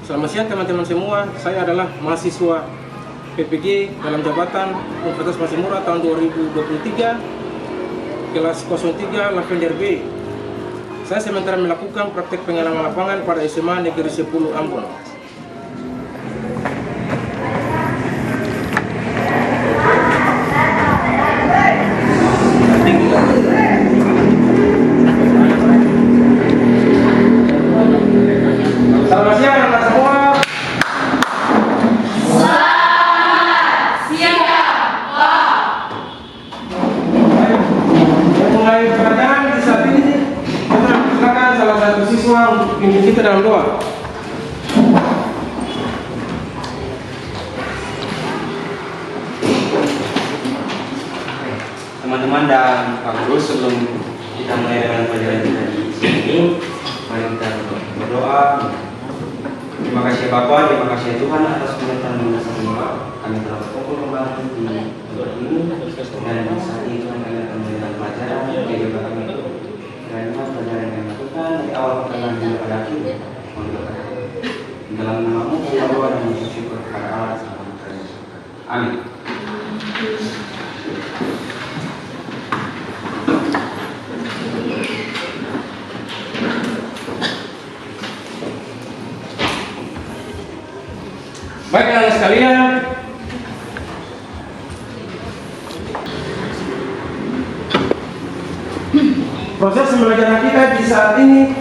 Selamat siang teman-teman semua, saya adalah mahasiswa PPG dalam jabatan Universitas Pasimura tahun 2023 kelas 03 Lavender B. Saya sementara melakukan praktek pengalaman lapangan pada SMA Negeri 10 Ambon. Selamat siang anak semua. Selamat siang, Pak. Mulai pelajaran di saat ini, kita silakan salah satu siswa untuk pimpin kita dalam doa. Teman-teman dan Pak Guru, sebelum kita mulai dengan pelajaran kita di sini, mari kita berdoa. Terima kasih Bapak, terima kasih Tuhan atas pengetahuan dan semua. Kami telah berkumpul kembali di tempat ini dan saat ini Tuhan kami akan melakukan pelajaran. Jadi juga kami kiranya pelajaran yang kami lakukan dari awal perkenalan hingga pada akhir. Mohon berkati. Dalam namamu kami berdoa dan bersyukur kepada Allah Subhanahu wa Ta'ala. Amin. Baik anak sekalian, proses pembelajaran kita di saat ini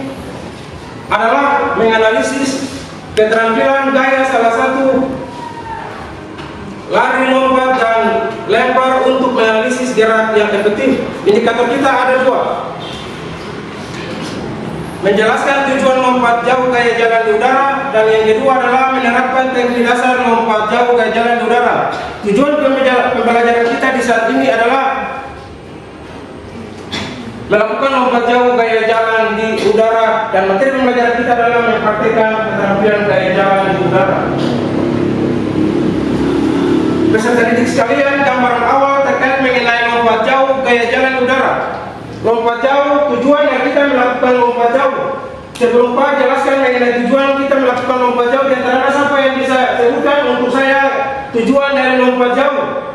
adalah menganalisis keterampilan gaya salah satu lari, lompat, dan lempar untuk menganalisis gerak yang efektif. Indikator kita ada dua. Menjelaskan tujuan lompat jauh gaya jalan di udara, dan yang kedua adalah menerapkan teknik dasar lompat jauh gaya jalan di udara. Tujuan pembelajaran kita di saat ini adalah melakukan lompat jauh gaya jalan di udara, dan materi pembelajaran kita adalah mempraktikkan keterampilan gaya jalan di udara. Peserta didik sekalian, gambaran awal terkait mengenai lompat jauh gaya jalan di udara. Lompat jauh, tujuan yang kita melakukan lompat jauh. Sebelum Pak jelaskan mengenai tujuan kita melakukan lompat jauh, di antara siapa yang bisa sebutkan untuk saya tujuan dari lompat jauh?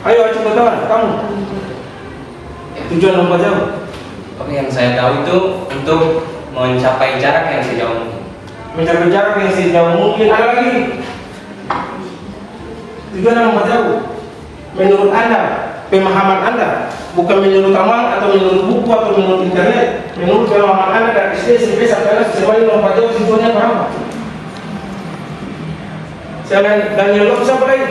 Ayo coba kawan, kamu. Tujuan lompat jauh. Oke, yang saya tahu itu untuk mencapai jarak yang sejauh mungkin. Mencapai jarak yang sejauh mungkin. Ada lagi? Tujuan lompat jauh. Menurut Anda, pemahaman Anda, bukan menurut amal atau menurut buku atau menurut internet, menurut pemahaman Anda dari SD, SMP sampai semuanya lompat jauh tujuannya berapa? Selain Daniel Lopes apa lagi?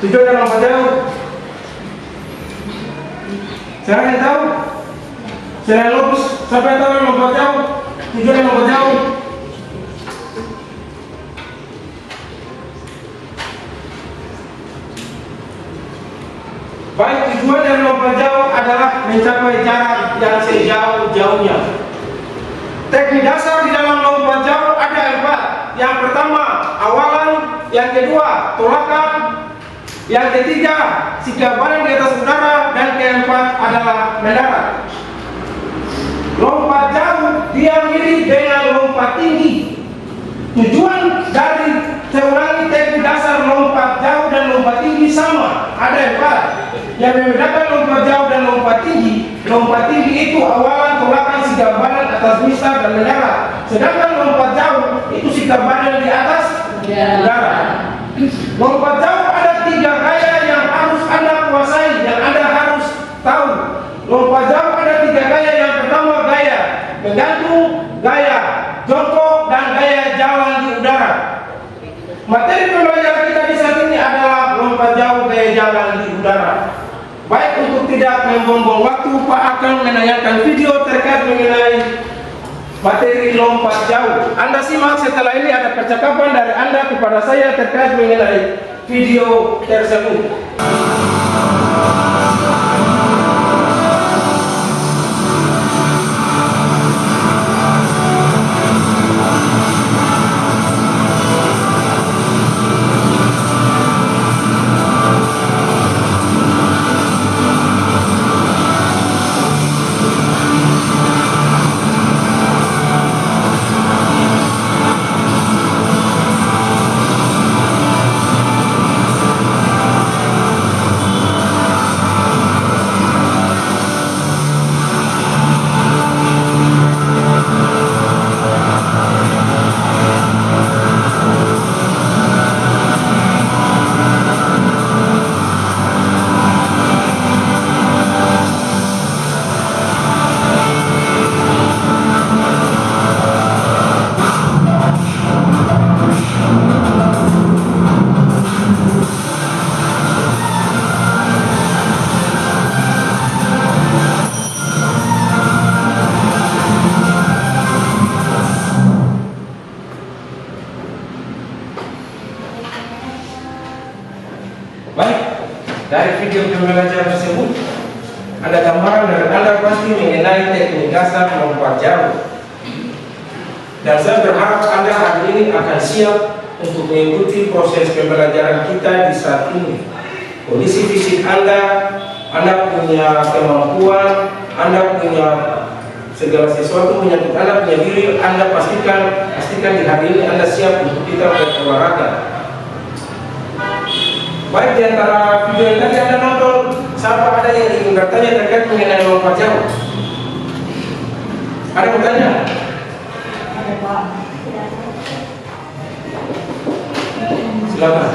Tujuannya lompat jauh. Siapa yang tahu? Selain Lopes, siapa yang tahu lompat jauh? Tujuannya lompat jauh. Baik, tujuan dari lompat jauh adalah mencapai jarak yang sejauh-jauhnya. Teknik dasar di dalam lompat jauh ada 4. Yang pertama, awalan. Yang kedua, tolakan. Yang ketiga, sikap badan di atas udara. Dan keempat adalah mendarat. Lompat jauh dia mirip dengan lompat tinggi. Tujuan dari teknik dasar lompat jauh dan lompat tinggi sama, ada 4. Yang membedakan lompat jauh dan lompat tinggi itu awalan, tolakan, sikap badan atas mistar dan mendarat. Sedangkan lompat jauh itu sikap badan di atas udara. Lompat jauh ada 3 gaya yang harus Anda kuasai, yang Anda harus tahu. Lompat jauh ada 3 gaya. Yang pertama gaya menggantung, gaya jongkok, dan gaya jalan di udara. Materi pembelajaran kita di saat ini adalah lompat jauh gaya jalan di udara. Baik, untuk tidak membuang waktu, Pak akan menanyakan video terkait mengenai materi lompat jauh. Anda simak, setelah ini ada percakapan dari Anda kepada saya terkait mengenai video tersebut. Dari video pembelajaran tersebut, ada gambaran dari Anda pasti mengenai teknik dasar lompat jauh. Dan saya berharap Anda hari ini akan siap untuk mengikuti proses pembelajaran kita di saat ini. Kondisi fisik Anda punya kemampuan, Anda punya segala sesuatu menyangkut Anda punya diri, Anda pastikan di hari ini Anda siap untuk kita berolahraga. Baik, di antara video yang tadi Anda nonton, siapa ada yang ingin bertanya terkait mengenai lompat jauh? Ada yang bertanya? Ada Pak. Silakan.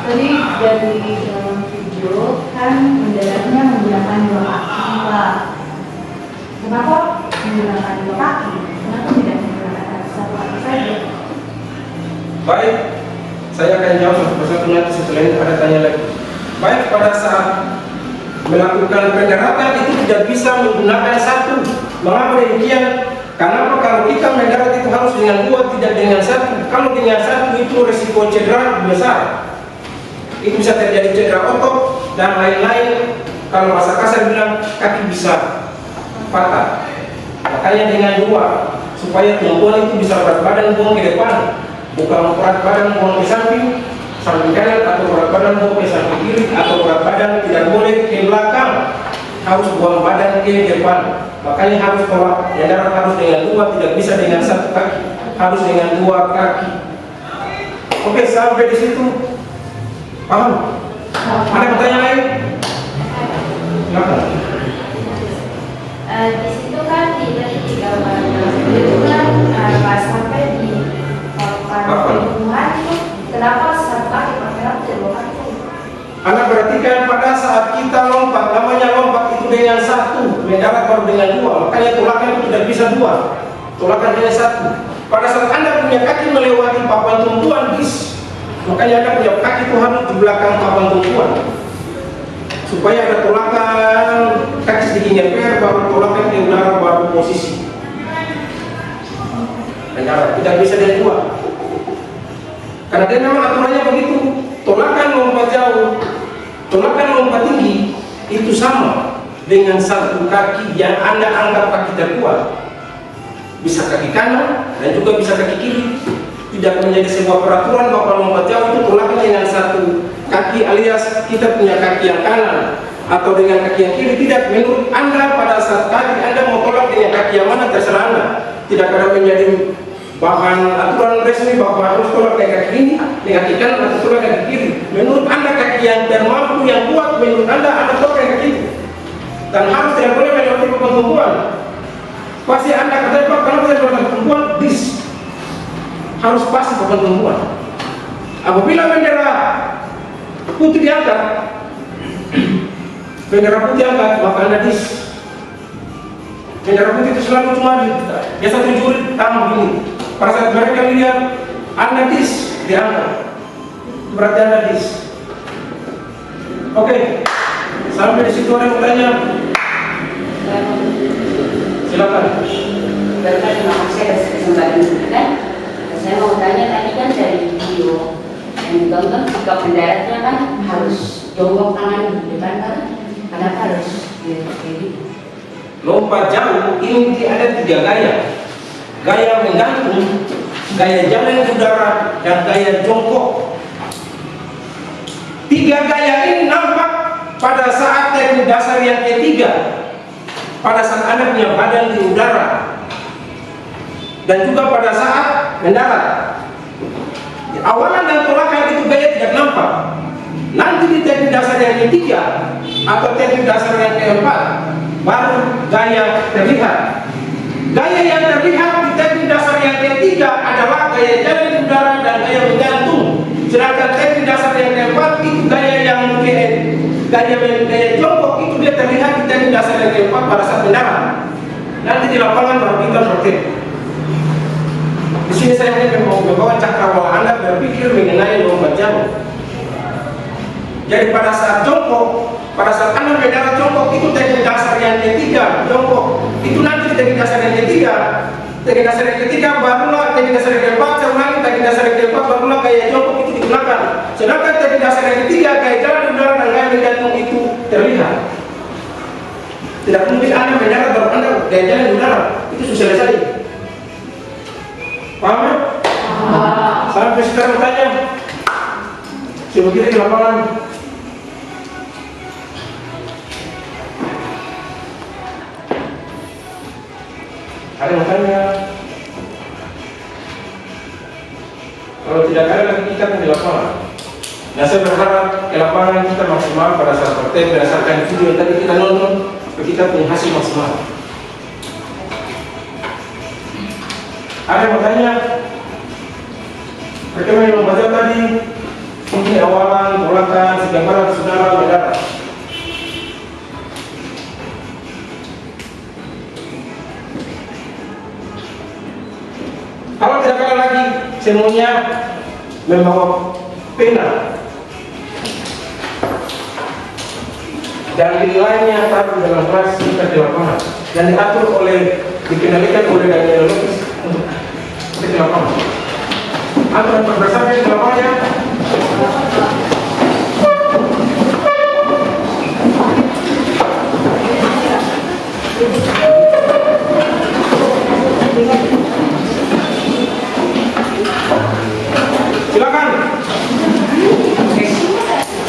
Tadi dari dalam video kan mendaratnya menggunakan dua kaki Pak. Kenapa menggunakan dua kaki? Kenapa tidak menggunakan satu kaki saja? Baik, saya akan jawab satu persatu nanti setelah itu ada tanya lagi. Baik, pada saat melakukan pendaratan itu tidak bisa menggunakan satu. Mengapa demikian? Karena kalau kita mendarat itu harus dengan dua, tidak dengan satu. Kalau dengan satu itu risiko cedera besar. Itu bisa terjadi cedera otot dan lain-lain. Kalau bahasa kasar bilang kaki bisa patah. Makanya dengan dua, supaya tumpuan itu bisa berat badan buang ke depan, bukan berat badan buang ke samping kanan, atau berat badan buang ke samping kiri, atau berat badan tidak boleh ke belakang, harus buang badan ke depan. Makanya harus tolak, yang harus dengan dua, tidak bisa dengan satu kaki, harus dengan dua kaki. Oke, sampai di situ paham? Ada pertanyaan lain? Silakan. Di situ kan di gambar itu kan pas sampai di pembunuhan itu kenapa satu kaki pakai dua kaki? Anda perhatikan pada saat kita lompat, namanya lompat itu dengan satu, mendarat baru dengan dua, makanya tolakan itu tidak bisa dua, tolakan hanya satu. Pada saat Anda punya kaki melewati papan tumpuan bis, makanya Anda punya kaki itu harus di belakang papan tumpuan, supaya ada tolakan kaki sedikit ngeper, baru tolakan ke udara, baru posisi mendarat, tidak bisa dengan dua. Karena dia memang aturannya begitu. Tolakan lompat jauh, tolakan lompat tinggi itu sama dengan satu kaki yang Anda anggap kaki terkuat. Bisa kaki kanan dan juga bisa kaki kiri. Tidak menjadi sebuah peraturan bahwa lompat jauh itu tolakan dengan satu kaki, alias kita punya kaki yang kanan atau dengan kaki yang kiri. Tidak, menurut Anda pada saat kaki Anda mau tolak dengan kaki yang mana terserah Anda. Tidak ada menjadi bahan aturan resmi bahwa harus tolak dengan kaki ini, dengan kaki kanan atau tolak kaki kiri. Menurut Anda kaki yang termampu, yang kuat, menurut Anda tolak dengan kaki itu. Dan harus tidak boleh melewati papan tumpuan. Pasti Anda katakan, Pak, kalau saya melewati tumpuan, dis harus pasti papan tumpuan. Apabila bendera putih diangkat, bendera putih angkat, maka Anda dis. Bendera putih itu selalu cuma biasa tujuh tangan begini. Pada saat mereka lihat Anda dis, diangkat, berarti Anda dis. Oke, sampai di situ ada yang bertanya? Silakan. Terima kasih atas kesempatan ini kan. Saya mau tanya tadi kan dari video yang ditonton, jika pendaratnya kan harus jongkok tangan di depan kan, kenapa harus begini? Lompat jauh ini ada tiga gaya. Gaya menggantung, gaya jalan udara, dan gaya jongkok. Tiga gaya ini nampak pada saat teknik dasar yang ketiga, pada saat Anda punya badan di udara, dan juga pada saat mendarat. Awalan dan tolakan itu gaya tidak nampak. Nanti di teknik dasar yang ketiga atau teknik dasar yang keempat, baru gaya terlihat. Gaya yang terlihat di teknik dasar yang ketiga adalah gaya jalan di udara dan gaya menggantung. Sedangkan teknik dasar yang keempat itu gaya jongkok, itu dia terlihat di teknik dasar yang keempat pada saat mendarat. Nanti di lapangan baru kita praktek. Di sini saya ingin membawa cakrawala Anda berpikir mengenai lompat jauh. Jadi pada saat jongkok, pada saat Anda mendarat jongkok, itu teknik dasar yang ketiga, jongkok. Itu nanti teknik dasar yang ketiga. Teknik dasar yang ketiga barulah teknik dasar yang keempat, saya ulangi, teknik dasar yang keempat barulah gaya jongkok itu digunakan. Sedangkan teknik dasar yang ketiga, gaya jalan Tidak mungkin Anda mendarat baru Anda jalan-jalan di udara. Itu susah sekali. Paham ya? Sampai sekarang tanya. Coba kita di lapangan. Ada yang tanya. Kalau tidak ada lagi kita akan di lapangan. Nah, saya berharap ke lapangan kita maksimal pada saat praktek berdasarkan video yang tadi kita nonton, kita punya hasil maksimal. Ada yang bertanya, bagaimana yang membaca tadi, fungsi awalan, polakan, setiap barat, saudara, mendarat. Kalau tidak kalah lagi, semuanya membawa pena dan nilainya taruh dalam kelas kita di lapangan dan diatur oleh dikendalikan oleh Daniel Lopez untuk di lapangan. Aturan berdasarkan di lapangannya. Silakan.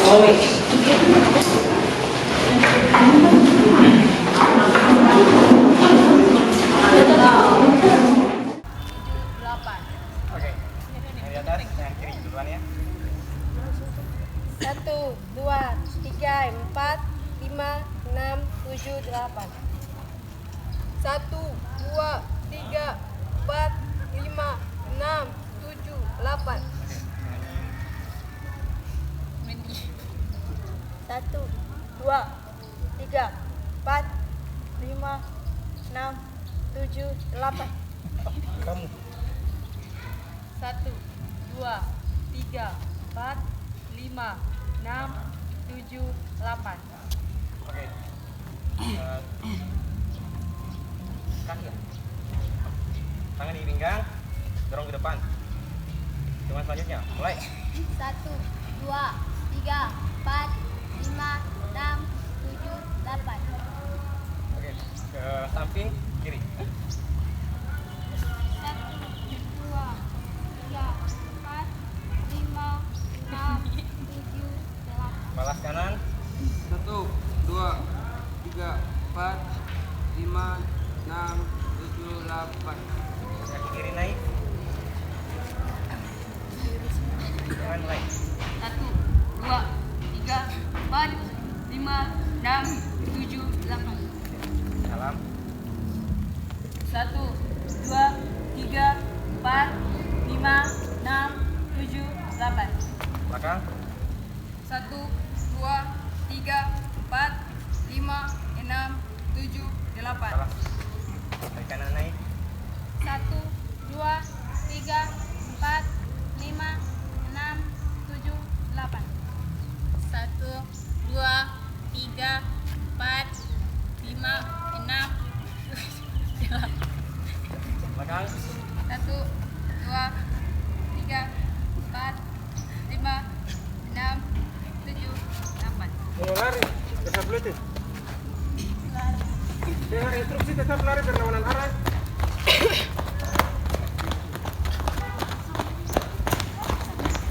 Oke. Yang tarik yang kiri duluan ya. 1, 2, 3, 4, 5, 6, 7, 8. 1, 2, 3, 4, 5, 6, 7, 8. 1, 2, 3, 4, 5, 6, 7, 8. Kamu. 1, 2, 3, 4, 5, 6, 7, 8. Oke. Kaki ya. Tangan di pinggang, dorong ke depan. Dengan selanjutnya, mulai. 1, 2, 3, 4, 5, 6, 7, 8. Oke. Ke samping kiri. 1, 2, 3, 4, 5, 6, 7, 8. Balas kanan. 1, 2, 3, 4, 5, 6, 7, 8. Kaki kiri naik. Jangan mulai. 1, 2, 3, 4, 5, 6, 7, 8. Dalam. 1, 2, 3, 4, 5, 6, 7, 8. Belakang. 1, 2, 3, 4, 5, 6, 7, 8. Salah. Kaki kanan naik. 1, 2, 3, 4, 5, 6, 7, 8. 1, 2, 3, 4, 5, 6, 8. Belakang. 1, 2, 3, 4, 5, 6, 7, 8. Mau lari, tetap letih. Dengar instruksi tetap lari berlawanan arah.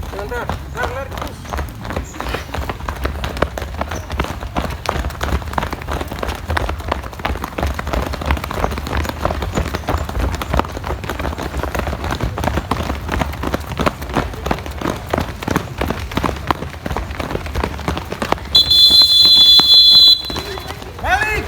Sebentar, lari terus. Balik.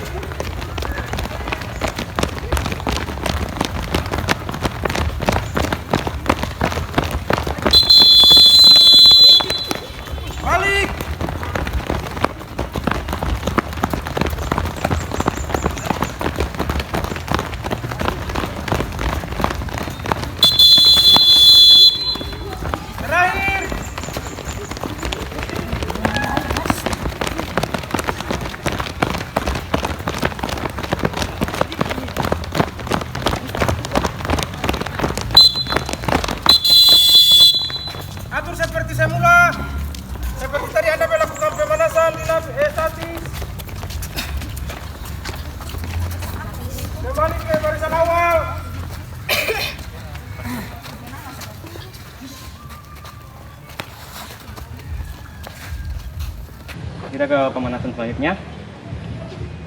Kita ke pemanasan selanjutnya.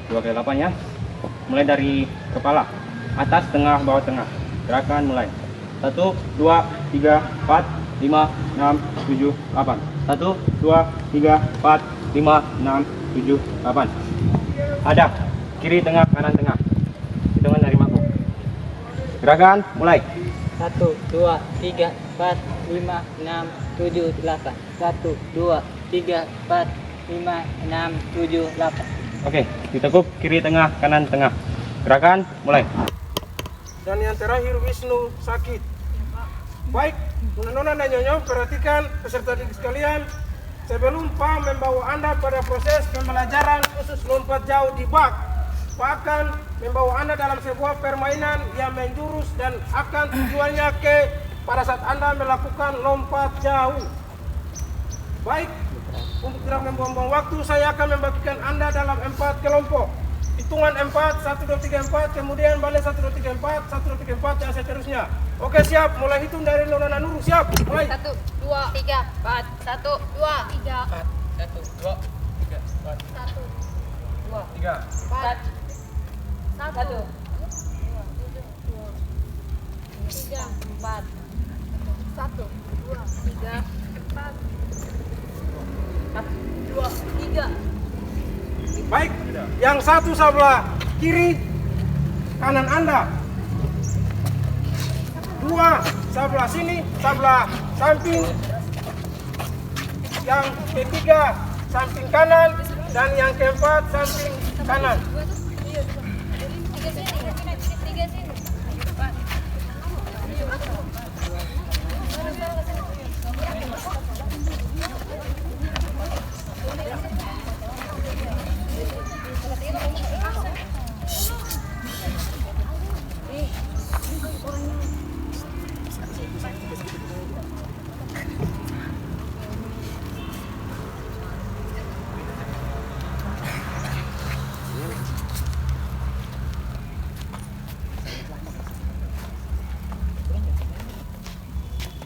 2 kali 8 ya. Mulai dari kepala, atas, tengah, bawah, tengah. Gerakan mulai. 1, 2, 3, 4, 5, 6, 7, 8. 1, 2, 3, 4, 5, 6, 7, 8. Hadap, kiri, tengah, kanan, tengah. Hitungan dari Mako. Gerakan mulai. 1, 2, 3, 4, 5, 6, 7, 8. 1, 2, 3, 4, 5, 6, 7, 8. Oke, ditekuk kiri, tengah, kanan, tengah. Gerakan mulai. Dan yang terakhir Wisnu sakit. Baik, nona-nona dan nyonya, perhatikan peserta didik sekalian. Sebelum Pak membawa Anda pada proses pembelajaran khusus lompat jauh di bak, Pak akan membawa Anda dalam sebuah permainan yang menjurus dan akan tujuannya pada saat Anda melakukan lompat jauh. Baik, untuk tidak membuang-buang waktu, saya akan membagikan Anda dalam 4 kelompok. Hitungan 4, 1, 2, 3, 4, kemudian balik 1, 2, 3, 4, 1, 2, 3, 4, dan seterusnya. Oke, siap, mulai hitung dari Nona Nurul, siap, mulai. 1, 2, 3, 4. 1, 2, 3, 1, 2, 3, 4. 1, 2, 3. 4. 1, 2, 3, 4. 1, 2, 3, 4. 2, 3. Baik, yang satu sebelah kiri kanan Anda. 2 sebelah sini, sebelah samping. Yang ketiga samping kanan dan yang keempat samping kanan.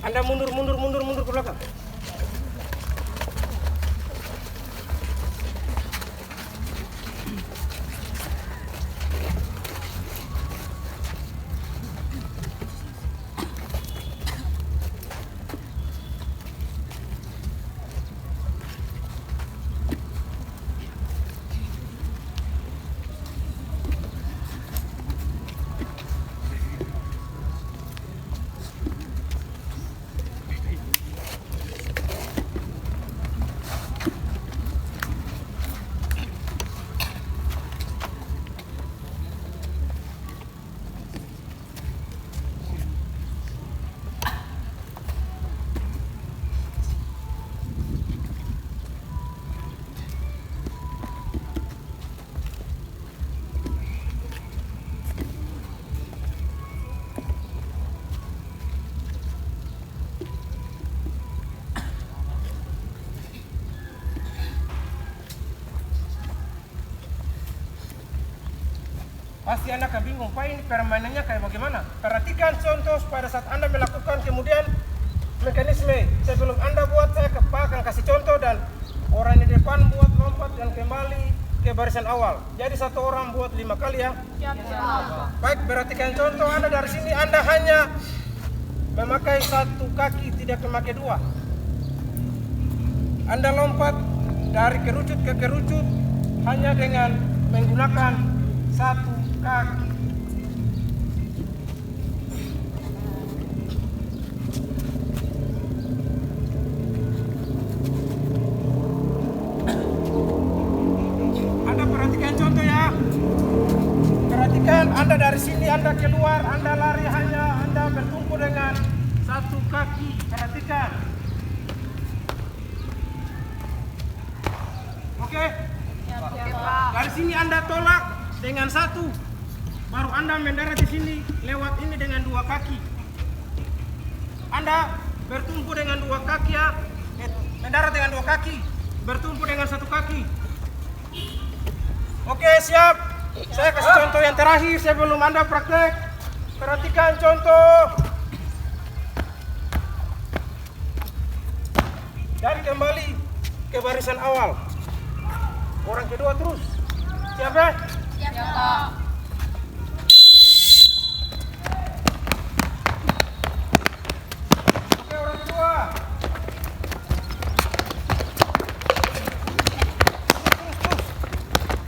Anda mundur ke belakang. Pasti Anda akan bingung, Pak, ini permainannya kayak bagaimana? Perhatikan contoh pada saat Anda melakukan, kemudian mekanisme. Sebelum Anda buat, saya Pak akan kasih contoh dan orang di depan buat lompat dan kembali ke barisan awal. Jadi satu orang buat 5 kali ya. Baik, perhatikan contoh Anda dari sini. Anda hanya memakai 1 kaki, tidak memakai 2. Anda lompat dari kerucut ke kerucut hanya dengan menggunakan 1 kaki. Anda perhatikan contoh ya. Perhatikan Anda dari sini, Anda keluar, Anda lari hanya Anda bertumpu dengan 1 kaki. Perhatikan. Oke? Dari sini Anda tolak dengan 1. Baru Anda mendarat di sini lewat ini dengan 2 kaki. Anda bertumpu dengan 2 kaki ya. Mendarat dengan 2 kaki, bertumpu dengan 1 kaki. Oke, siap. Saya kasih contoh yang terakhir sebelum Anda praktek. Perhatikan contoh. Dan kembali ke barisan awal. Orang kedua terus. Siap ya? Siap, Pak. Oke, orang kedua.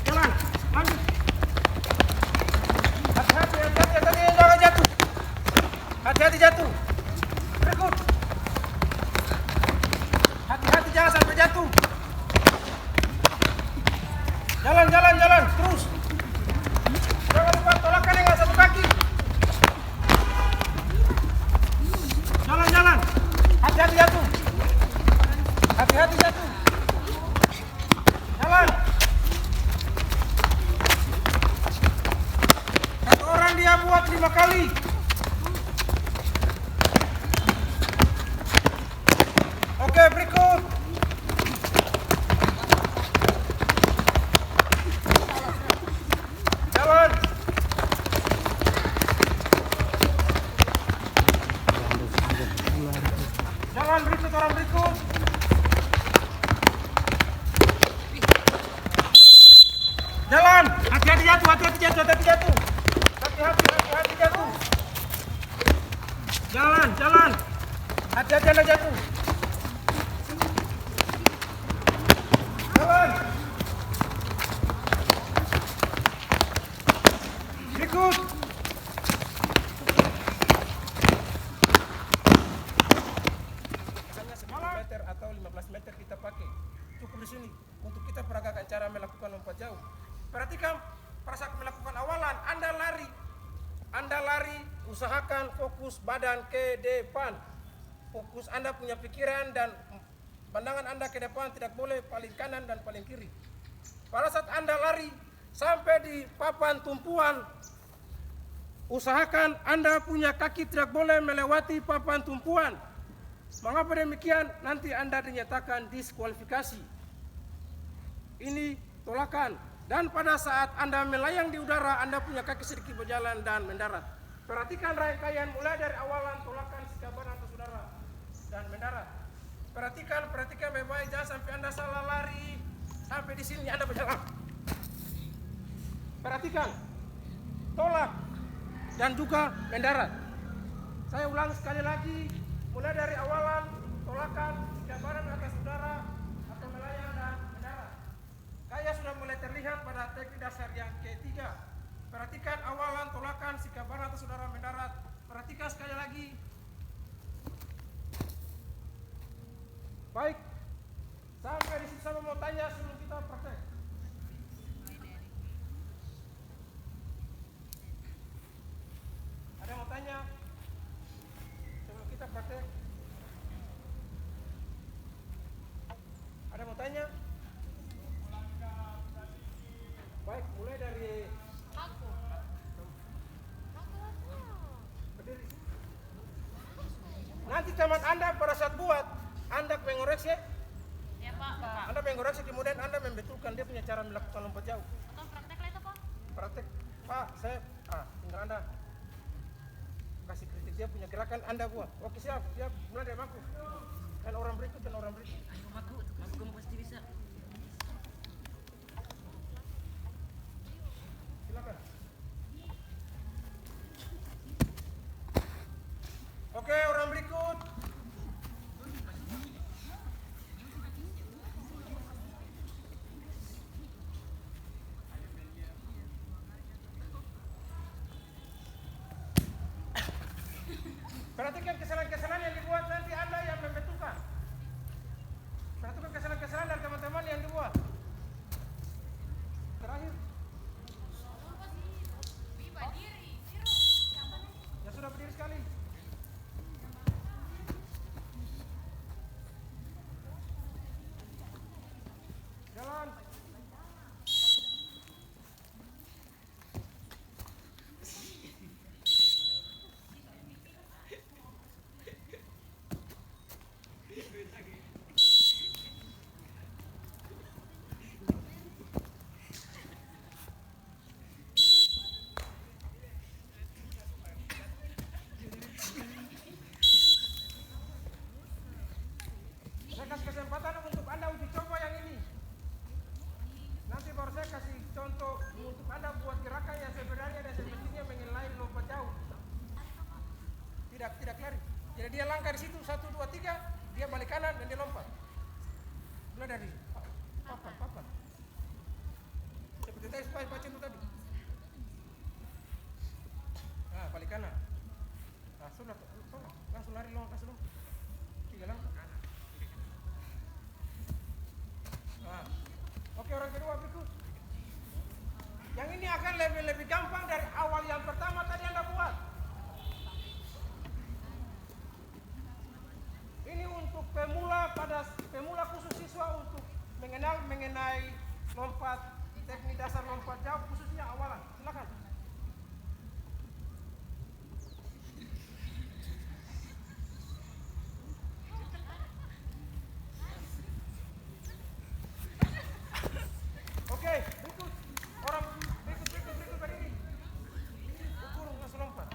Jalan, lanjut. Hati-hati, jangan jatuh. Hati-hati jatuh. Berikut. Hati-hati jangan sampai jatuh. Jalan, terus. Jangan lupa tolakkan dengan satu kaki. Jalan. Hati-hati jatuh. Jalan. Satu orang dia buat 5 kali. Oke, berikut. Jalan. Berikut orang berikut. Jalan. Hati-hati jatuh. Hati-hati jatuh. Jalan. Hati-hati Anda jatuh. Jalan. Berikut. Misalnya 10 meter atau 15 meter kita pakai. Cukup di sini untuk kita peragakan cara melakukan lompat jauh. Perhatikan pada saat melakukan awalan, Anda lari, usahakan fokus badan ke depan. Fokus Anda punya pikiran dan pandangan Anda ke depan, tidak boleh paling kanan dan paling kiri. Pada saat Anda lari sampai di papan tumpuan, usahakan Anda punya kaki tidak boleh melewati papan tumpuan. Mengapa demikian? Nanti Anda dinyatakan diskualifikasi. Ini tolakan. Dan pada saat Anda melayang di udara, Anda punya kaki sedikit berjalan dan mendarat. Perhatikan rangkaian mulai dari awalan, tolakan, sikaban atas udara dan mendarat. Perhatikan baik-baik, jangan sampai Anda salah lari. Sampai di sini Anda berjalan. Perhatikan, tolak dan juga mendarat. Saya ulang sekali lagi, mulai dari awalan, tolakan, sikaban atas udara atau melayang dan mendarat. Kayak sudah mulai terlihat pada teknik dasar yang ketiga. Perhatikan awalan, tolakan, sikaban atas udara, mendarat. Perhatikan sekali lagi. Baik, sampai di sini saya mau tanya sebelum kita praktek. Ada yang mau tanya sebelum kita praktek? Ada yang mau tanya? Baik, mulai dari berdiri. Nanti teman Anda pada saat buat, Anda mengoreksi. Ya, Pak. Anda mengoreksi, kemudian Anda membetulkan dia punya cara melakukan lompat jauh. Atau praktek lah itu, Pak. Praktek, Pak, saya tinggal Anda kasih kritik dia punya gerakan, Anda buat. Oke, siap, mulai dari aku. Dan orang berikut. Aku pasti bisa. Silakan. Oke, orang berikut. Perhatikan kesalahan-kesalahan yang dibuat, nanti Anda yang membetulkan. Perhatikan kesalahan-kesalahan dari teman-teman yang dibuat. Terakhir. Ya sudah, berdiri sekali. Jalan. Saya kasih kesempatan untuk Anda uji coba yang ini. baru saya kasih contoh untuk Anda buat gerakan yang sebenarnya dan semestinya mengenai lompat jauh. Tidak lari. Jadi dia langkah di situ 1, 2, 3, dia balik kanan dan dia lompat. Mulai dari papan. Seperti tadi baca itu tadi. Nah, balik kanan. Nah, sudah, langsung lari langsung. 3 langkah. Nah, oke, orang kedua berikut. Yang ini akan lebih gampang dari awal yang pertama tadi Anda buat. Ini untuk pemula khusus siswa untuk mengenai lompat, teknik dasar lompat jauh khususnya awalan. Silakan. Oke, berikut. Orang berikut pada ini. Ukur langsung lompat.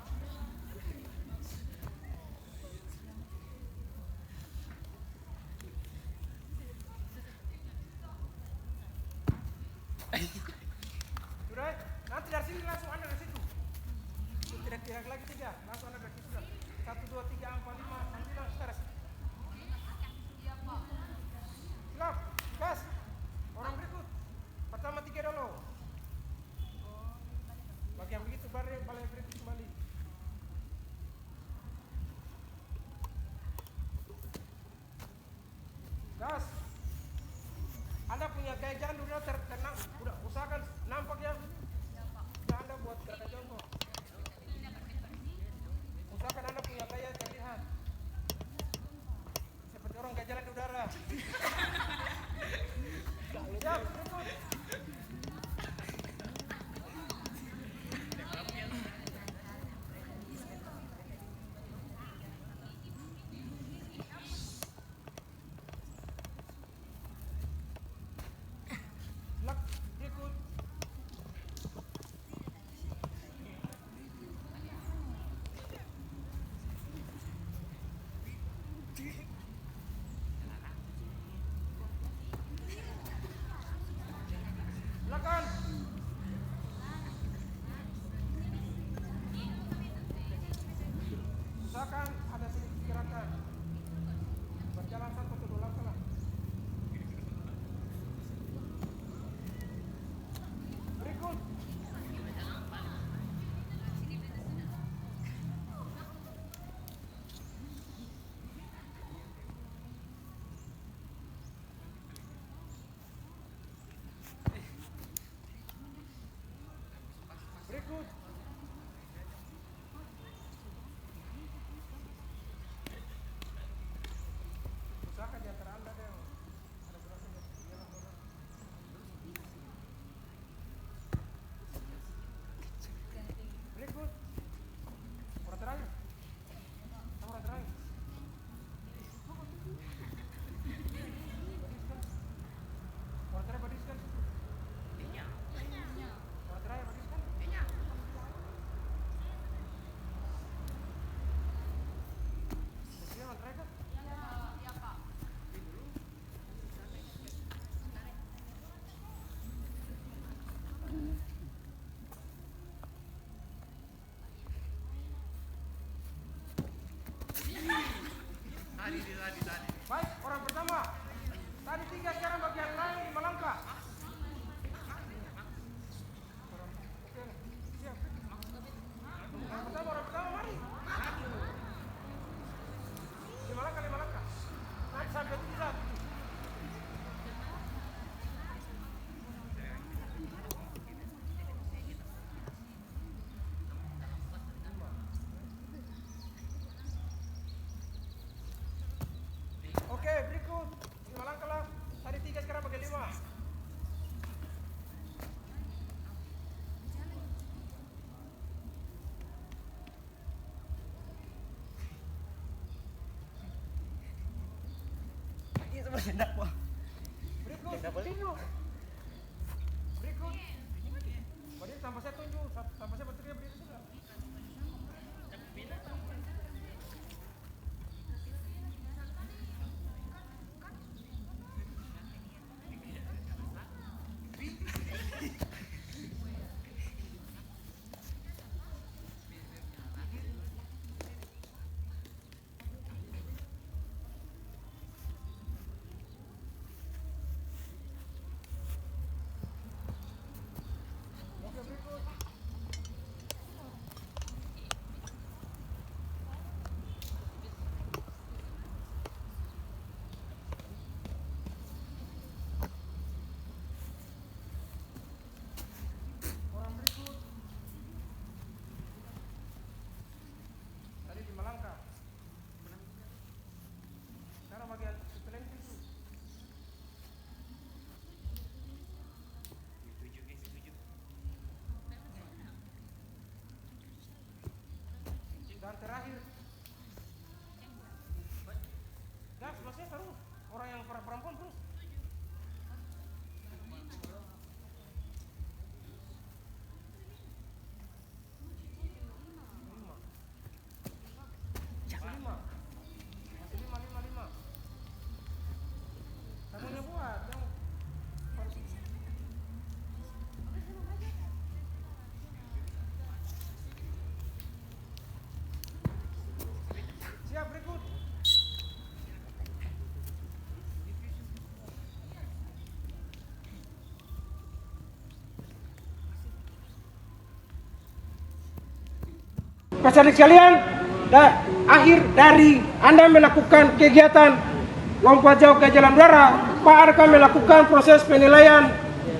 Sudah, nanti dari sini langsung Anda dari situ. Tidak lagi 3, langsung Anda dari situ. 1, 2, 3, 4, 5, 9, sekarang. Siap, gas. Orang berikut. Pertama 3 dulu. Bagi yang begitu balai berikut kembali. Gas. Anda punya gaya jalan dulu tertenang, udah usahakan nampak ya. Sudah Anda buat gerakan jongkok. Usahakan Anda punya gaya terlihat. Seperti orang gaya jalan di udara. Siap, berikut. Berikut. Silakan. Usahakan ada sedikit gerakan. Berjalan 1 atau 2 langkah lah. Berikut. Berikut. Usahakan di antara Anda deh. Ada berapa yang jalan orang. Berikut. Orang terakhir. Orang terakhir. Badiskan. Orang terakhir badiskan. Orang terakhir badiskan. Orang terakhir. Iya, Pak. Baik, orang pertama. Tadi 3, sekarang bagian lain 5 langkah. Oke, siap. Orang pertama, mari. 5 langkah. Nanti sampai 3. Oke, berikut 5 langkah lah. Tadi 3, sekarang bagian 5. Ini sebenarnya enggak, Pak. Berikut. Berikut. Berdiri tanpa saya tunjuk, tanpa saya berteriak berdiri sudah. Dan terakhir, gas masih terus orang yang perempuan terus. Masih 5. Kamunya buat yang siap berikut. Peserta sekalian, akhir dari Anda melakukan kegiatan lompat jauh ke jalan udara, Pak akan melakukan proses penilaian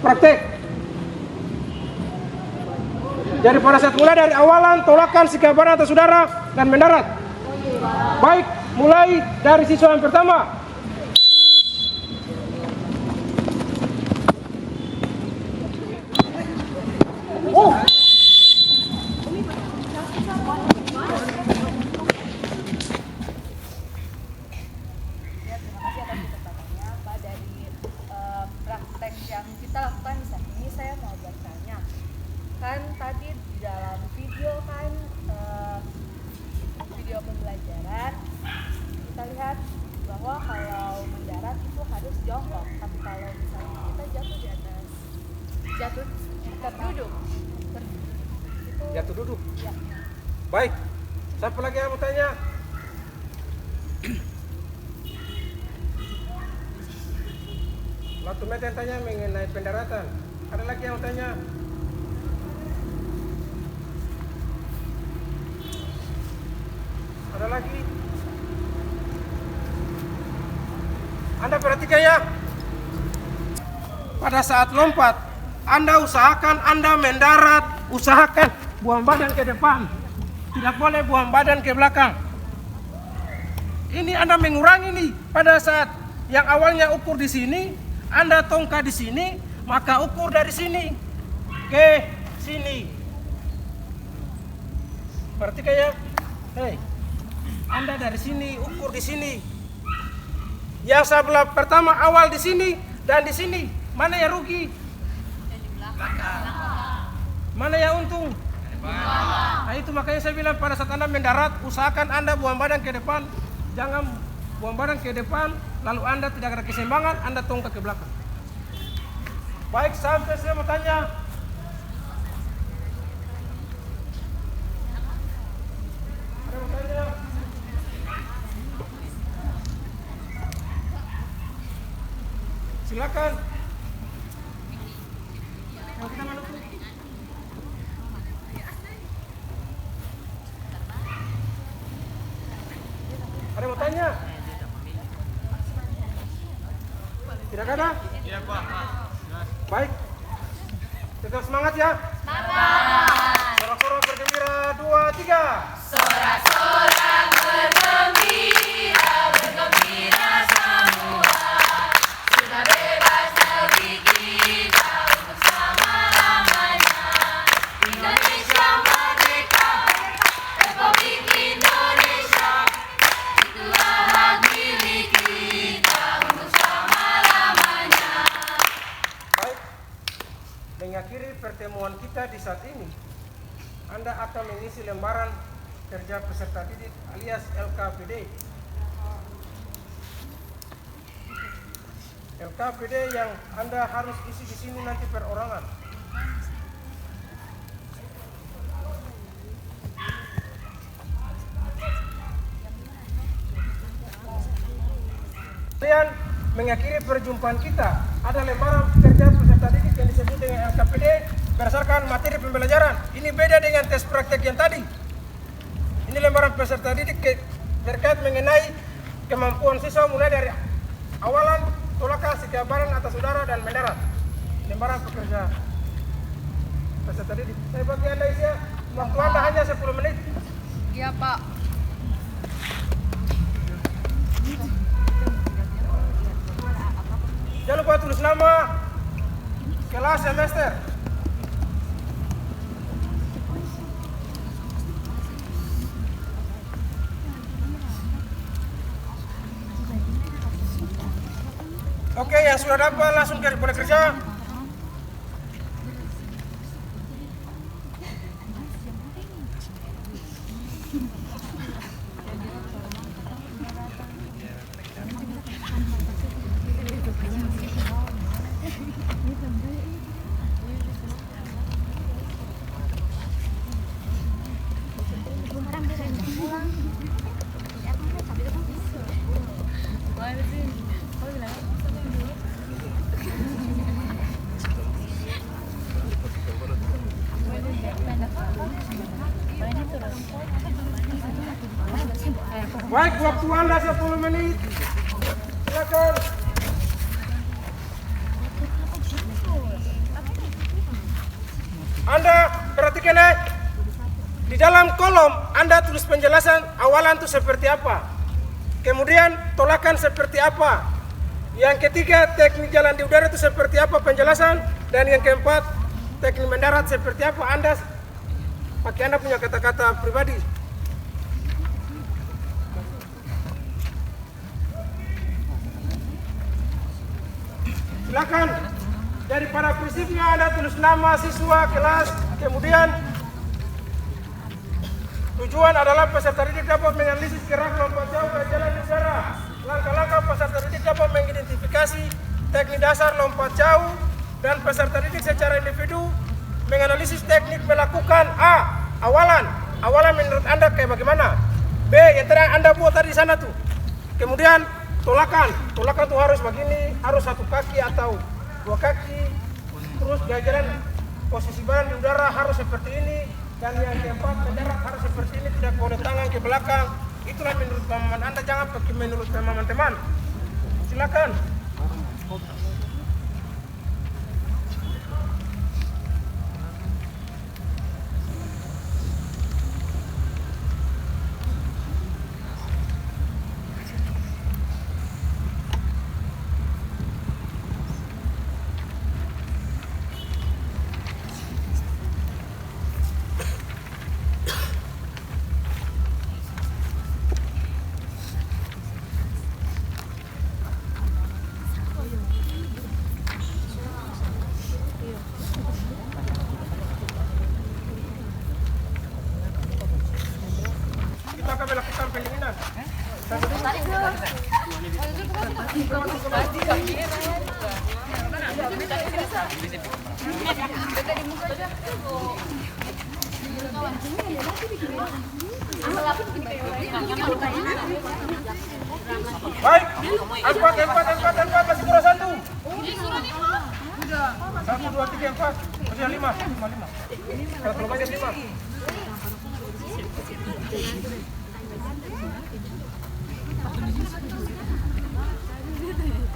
praktek. Jadi pada saat mulai dari awalan, tolakan, sikap badan atas udara dan mendarat. Baik, mulai dari siswa yang pertama. Praktek yang kita lakukan di saat ini, saya mau bertanya, kan tadi di dalam video kan video pembelajaran kita lihat bahwa kalau mendarat itu harus jongkok, tapi kalau misalnya kita jatuh di atas terduduk itu Jatuh duduk. ya. Baik, siapa lagi yang mau tanya? Waktu Meten tanya mengenai pendaratan. Ada lagi yang mau tanya? Ada lagi? Anda perhatikan ya. Pada saat lompat, Anda usahakan Anda mendarat, usahakan buang badan ke depan. Tidak boleh buang badan ke belakang. Ini Anda mengurangi nih. Pada saat yang awalnya ukur di sini, Anda tongkat di sini, maka ukur dari sini ke sini. Perhatikan ya. Hei, Anda dari sini ukur di sini. Yang sebelah pertama awal di sini dan di sini, mana yang rugi? Mana yang untung? Nah itu makanya saya bilang pada saat Anda mendarat, usahakan Anda buang badan ke depan. Jangan buang badan ke depan, lalu Anda tidak ada keseimbangan, Anda tongkat ke belakang. Baik, sampai saya mau tanya. Ada mau tanya? Silakan. Yang kita mana tuh? Ada mau tanya? Tidak ada? Iya Pak. Baik. Tetap semangat ya. Semangat. Sorak-sorak bergembira 2, 3. Sorak-sorak bergembira, bergembira semua. Sudah bebas negeri kita untuk selama-lamanya. Indonesia merdeka, Republik Indonesia. Itulah hak milik kita untuk selama-lamanya. Baik. Mengakhiri pertemuan kita di saat ini, Anda akan mengisi lembaran kerja peserta didik alias LKPD. LKPD yang Anda harus isi di sini nanti perorangan. Kemudian mengakhiri perjumpaan kita ada lembaran kerja peserta didik yang disebut dengan LKPD berdasarkan materi pembelajaran. Ini beda dengan tes praktek yang tadi. Ini lembaran peserta didik terkait mengenai kemampuan siswa mulai dari awalan, tolakan, sikap badan atas udara dan mendarat. Lembaran pekerja peserta didik. Saya bagi Anda isi ya. Waktu Anda hanya 10 menit. Iya Pak. Jangan lupa tulis nama, kelas, semester. Oke, yang sudah dapat langsung boleh kerja. Baik, waktu Anda 10 menit. Silakan. Anda perhatikan di dalam kolom Anda tulis penjelasan awalan itu seperti apa. Kemudian tolakan seperti apa. Yang ketiga, teknik jalan di udara itu seperti apa penjelasan. Dan yang keempat, teknik mendarat seperti apa. Anda pakai Anda punya kata-kata pribadi. Silakan. Daripada prinsipnya Anda tulis nama siswa, kelas, kemudian tujuan adalah peserta didik dapat menganalisis gerak lompat jauh ke jalan di udara. Langkah-langkah peserta didik dapat mengidentifikasi teknik dasar lompat jauh dan peserta didik secara individu menganalisis teknik melakukan A. Awalan. Awalan menurut Anda kayak bagaimana? B. Yang tadi Anda buat tadi di sana tuh. Kemudian tolakan. Tolakan tuh harus begini, harus satu kaki atau dua kaki. Terus jajaran posisi badan di udara harus seperti ini. Dan yang keempat, mendarat harus seperti ini, tidak boleh tangan ke belakang. Itulah menurut pemahaman Anda, jangan pakai menurut pemahaman teman. Silakan. Kita akan melakukan pendinginan. Baik, empat, masih kurang satu. 1, 2, 3, 4, masih 5. Kalau banyak 5.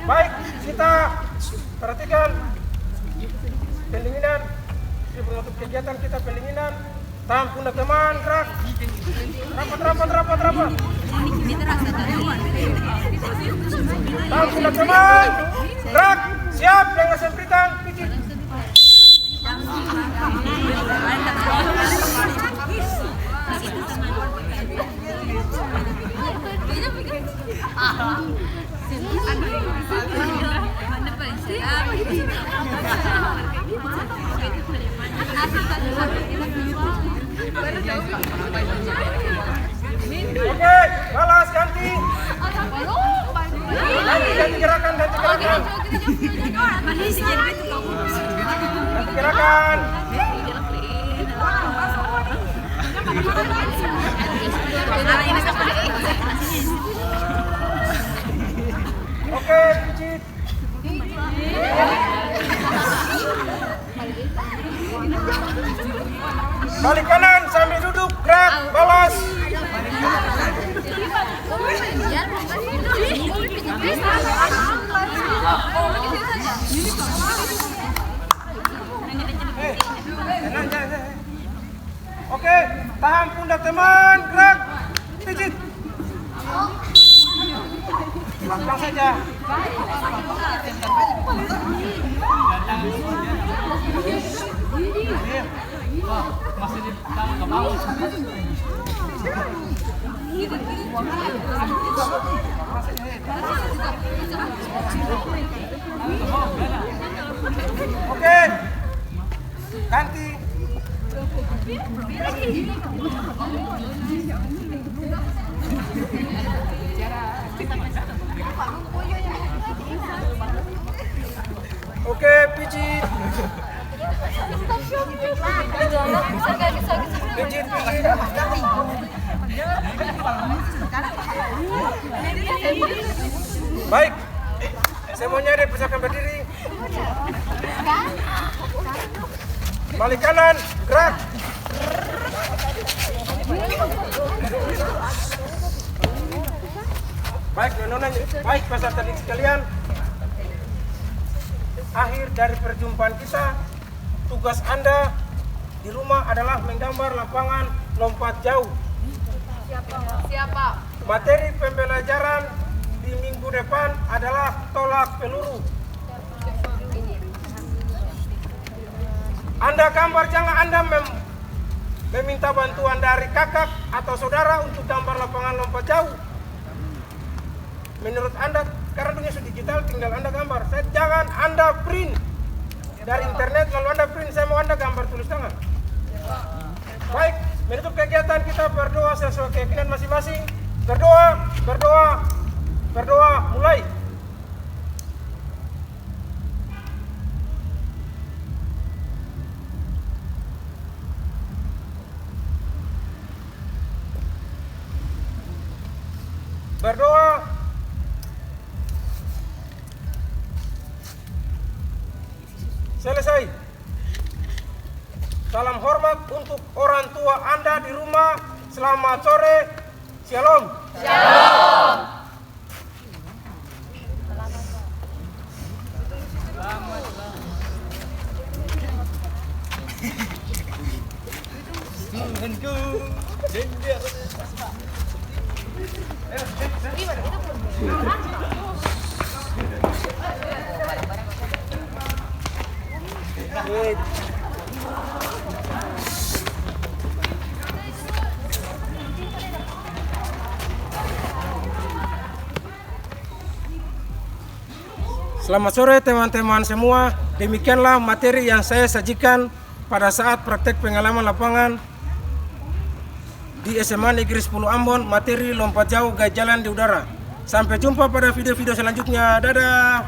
Baik, kita perhatikan pendinginan. Di penutup kegiatan kita pendinginan. Tahan pundak teman, gerak. Rapat. Tahan pundak teman, gerak. Siap dengan sempritan, pijit. Oke, balas ganti. Ganti gerakan. Oke, pijit. Balik kanan sambil duduk, gerak, balas. Oke, tahan pundak teman, gerak, pijit. Pelan-pelan saja. Masih di ke bawah. Masih Oke. Ganti. Oke, pijit. Pijit, pijit. Baik. Semuanya dipersilakan berdiri. Balik kanan, gerak. Baik, nona, baik peserta didik sekalian. Akhir dari perjumpaan kita, tugas Anda di rumah adalah menggambar lapangan lompat jauh. Siapa? Materi pembelajaran di minggu depan adalah tolak peluru. Anda gambar, jangan Anda meminta bantuan dari kakak atau saudara untuk gambar lapangan lompat jauh. Menurut Anda, karena dunia sudah digital, tinggal Anda gambar. Jangan Anda print dari internet lalu Anda print, saya mau Anda gambar tulis tangan. Baik, menutup kegiatan kita berdoa sesuai keyakinan masing-masing. Berdoa, berdoa, berdoa, mulai. Berdoa. Selesai. Salam hormat untuk orang tua Anda di rumah. Selamat sore. Shalom. Shalom. Selamat sore teman-teman semua. Demikianlah materi yang saya sajikan pada saat praktek pengalaman lapangan di SMA Negeri 10 Ambon, materi lompat jauh gaya jalan di udara. Sampai jumpa pada video-video selanjutnya. Dadah.